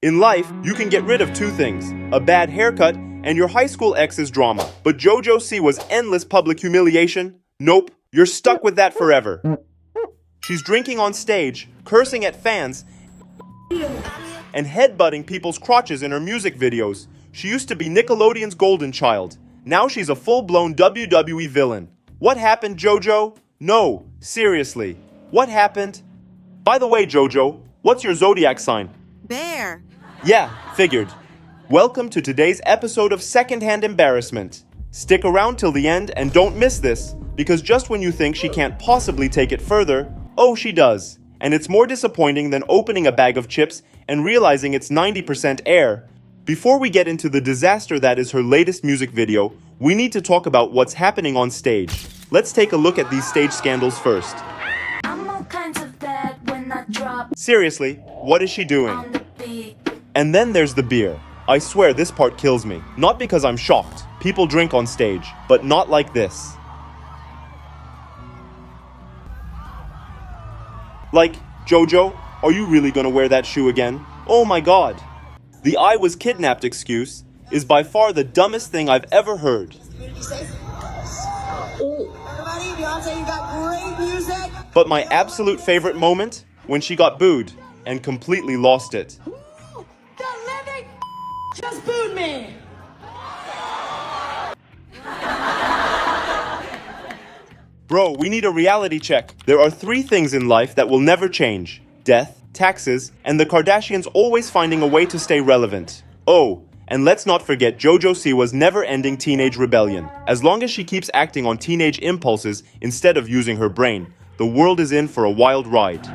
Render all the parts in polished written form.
In life, you can get rid of two things, a bad haircut and your high school ex's drama. But JoJo Siwa's endless public humiliation? Nope, you're stuck with that forever. She's drinking on stage, cursing at fans, and headbutting people's crotches in her music videos. She used to be Nickelodeon's golden child. Now she's a full-blown WWE villain. What happened, JoJo? No, seriously. What happened? By the way, JoJo, what's your zodiac sign? Bear. Yeah, figured. Welcome to today's episode of Secondhand Embarrassment. Stick around till the end and don't miss this, because just when you think she can't possibly take it further, oh, she does. And it's more disappointing than opening a bag of chips and realizing it's 90% air. Before we get into the disaster that is her latest music video, we need to talk about what's happening on stage. Let's take a look at these stage scandals first. I'm all kinds of bad when I drop Seriously, what is she doing? on the beat. And then there's the beer. I swear this part kills me. Not because I'm shocked. People drink on stage, but not like this. Like, JoJo, are you really gonna wear that shoe again? Oh my god. The "I was kidnapped" excuse is by far the dumbest thing I've ever heard. Everybody, Beyonce, you got great music. But my absolute favorite moment? When she got booed and completely lost it. The living just booed me. Bro, we need a reality check. There are 3 things in life that will never change: death, taxes, and the Kardashians always finding a way to stay relevant. Oh, and let's not forget JoJo Siwa's never-ending teenage rebellion. As long as she keeps acting on teenage impulses instead of using her brain, the world is in for a wild ride.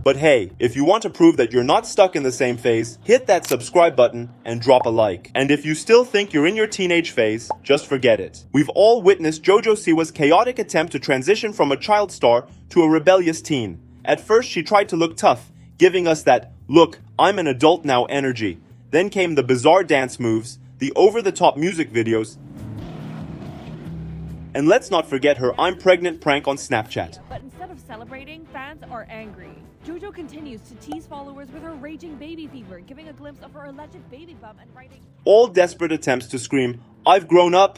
But hey, if you want to prove that you're not stuck in the same phase, hit that subscribe button and drop a like. And if you still think you're in your teenage phase, just forget it. We've all witnessed JoJo Siwa's chaotic attempt to transition from a child star to a rebellious teen. At first, she tried to look tough, giving us that, "look, I'm an adult now" energy. Then came the bizarre dance moves, the over-the-top music videos, and let's not forget her "I'm pregnant" prank on Snapchat. But instead of celebrating, fans are angry. JoJo continues to tease followers with her raging baby fever, giving a glimpse of her alleged baby bump and writing, All desperate attempts to scream, "I've grown up."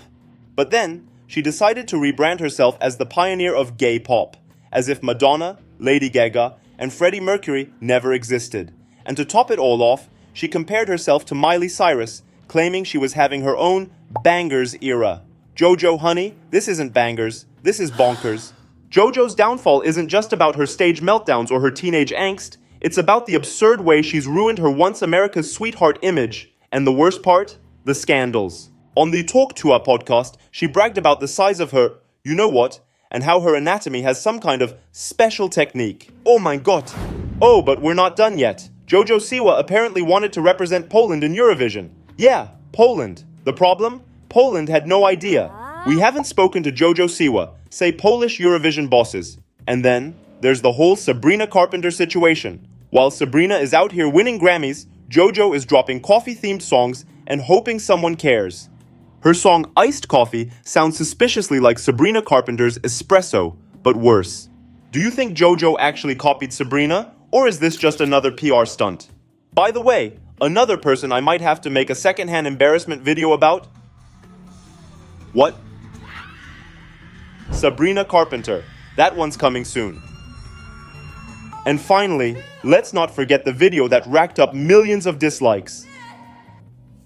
But then, she decided to rebrand herself as the pioneer of gay pop, as if Madonna, Lady Gaga, and Freddie Mercury never existed. And to top it all off, she compared herself to Miley Cyrus, claiming she was having her own bangers era. JoJo, honey, this isn't bangers, this is bonkers. JoJo's downfall isn't just about her stage meltdowns or her teenage angst, it's about the absurd way she's ruined her once America's sweetheart image. And the worst part? The scandals. On the Talk to Her podcast, she bragged about the size of her, you know what, and how her anatomy has some kind of special technique. Oh my god. Oh, but we're not done yet. JoJo Siwa apparently wanted to represent Poland in Eurovision. Yeah, Poland. The problem? Poland had no idea. We haven't spoken to JoJo Siwa, say Polish Eurovision bosses. And then, there's the whole Sabrina Carpenter situation. While Sabrina is out here winning Grammys, JoJo is dropping coffee-themed songs and hoping someone cares. Her song Iced Coffee sounds suspiciously like Sabrina Carpenter's Espresso, but worse. Do you think JoJo actually copied Sabrina, or is this just another PR stunt? By the way, another person I might have to make a secondhand embarrassment video about? What? Sabrina Carpenter. That one's coming soon. And finally, let's not forget the video that racked up millions of dislikes.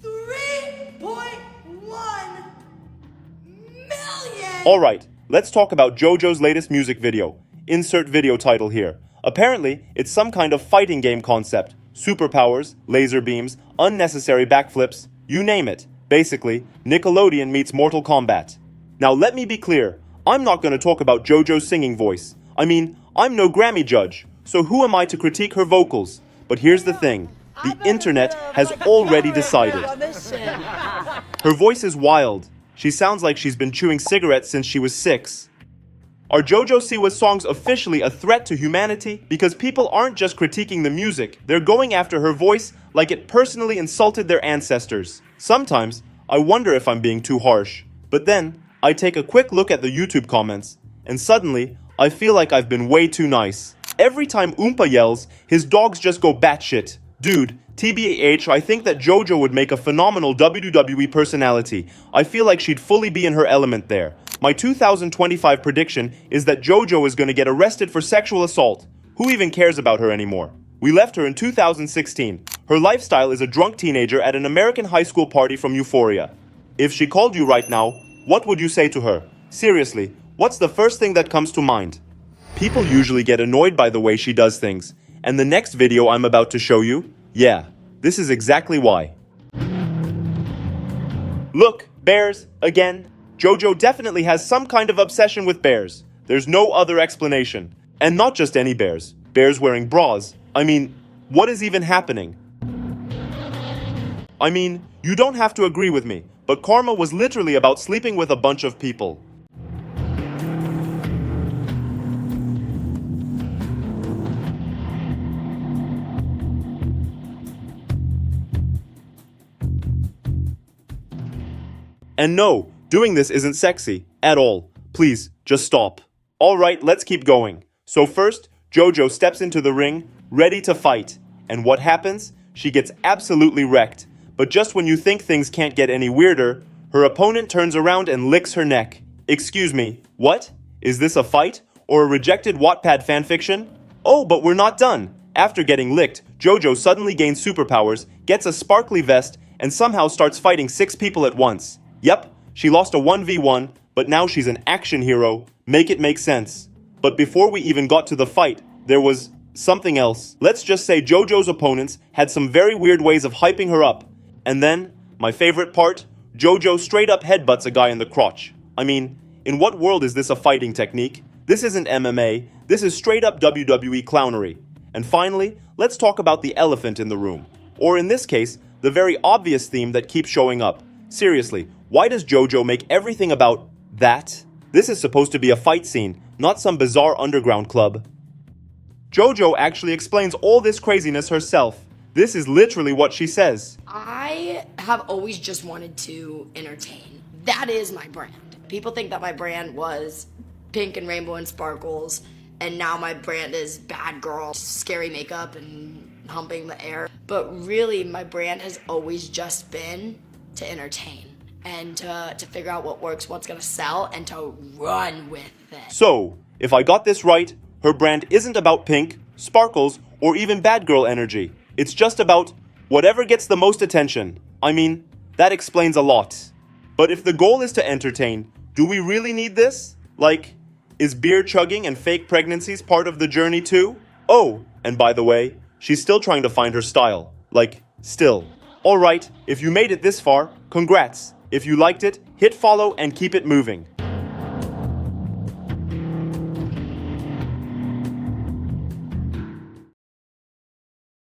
3.1 million. Alright, let's talk about JoJo's latest music video. Insert video title here. Apparently, it's some kind of fighting game concept. Superpowers, laser beams, unnecessary backflips, you name it. Basically, Nickelodeon meets Mortal Kombat. Now let me be clear, I'm not going to talk about JoJo's singing voice. I mean, I'm no Grammy judge, so who am I to critique her vocals? But here's the thing, the internet has already decided. Her voice is wild. She sounds like she's been chewing cigarettes since she was 6. Are JoJo Siwa's songs officially a threat to humanity? Because people aren't just critiquing the music, they're going after her voice like it personally insulted their ancestors. Sometimes, I wonder if I'm being too harsh. But then, I take a quick look at the YouTube comments, and suddenly, I feel like I've been way too nice. Every time Oompa yells, his dogs just go batshit. Dude, TBH, I think that JoJo would make a phenomenal WWE personality. I feel like she'd fully be in her element there. My 2025 prediction is that JoJo is going to get arrested for sexual assault. Who even cares about her anymore? We left her in 2016. Her lifestyle is a drunk teenager at an American high school party from Euphoria. If she called you right now, what would you say to her? Seriously, what's the first thing that comes to mind? People usually get annoyed by the way she does things. And the next video I'm about to show you, yeah, this is exactly why. Look, bears, again. JoJo definitely has some kind of obsession with bears. There's no other explanation. And not just any bears. Bears wearing bras. I mean, what is even happening? I mean, you don't have to agree with me, but Karma was literally about sleeping with a bunch of people. And no, doing this isn't sexy at all. Please, just stop. Alright, let's keep going. So first, JoJo steps into the ring, ready to fight. And what happens? She gets absolutely wrecked. But just when you think things can't get any weirder, her opponent turns around and licks her neck. Excuse me, what? Is this a fight? Or a rejected Wattpad fanfiction? Oh, but we're not done. After getting licked, JoJo suddenly gains superpowers, gets a sparkly vest, and somehow starts fighting 6 people at once. Yep, she lost a 1v1, but now she's an action hero. Make it make sense. But before we even got to the fight, there was something else. Let's just say JoJo's opponents had some very weird ways of hyping her up. And then, my favorite part, JoJo straight up headbutts a guy in the crotch. I mean, in what world is this a fighting technique? This isn't MMA, this is straight up WWE clownery. And finally, let's talk about the elephant in the room. Or in this case, the very obvious theme that keeps showing up. Seriously, why does JoJo make everything about that? This is supposed to be a fight scene, not some bizarre underground club. JoJo actually explains all this craziness herself. This is literally what she says. I have always just wanted to entertain. That is my brand. People think that my brand was pink and rainbow and sparkles, and now my brand is bad girl, scary makeup and humping the air. But really, my brand has always just been to entertain and to figure out what works, what's gonna sell, and to run with it. So, if I got this right, her brand isn't about pink, sparkles, or even bad girl energy. It's just about whatever gets the most attention. I mean, that explains a lot. But if the goal is to entertain, do we really need this? Like, is beer chugging and fake pregnancies part of the journey too? Oh, and by the way, she's still trying to find her style. Like, still. Alright, if you made it this far, congrats. If you liked it, hit follow and keep it moving.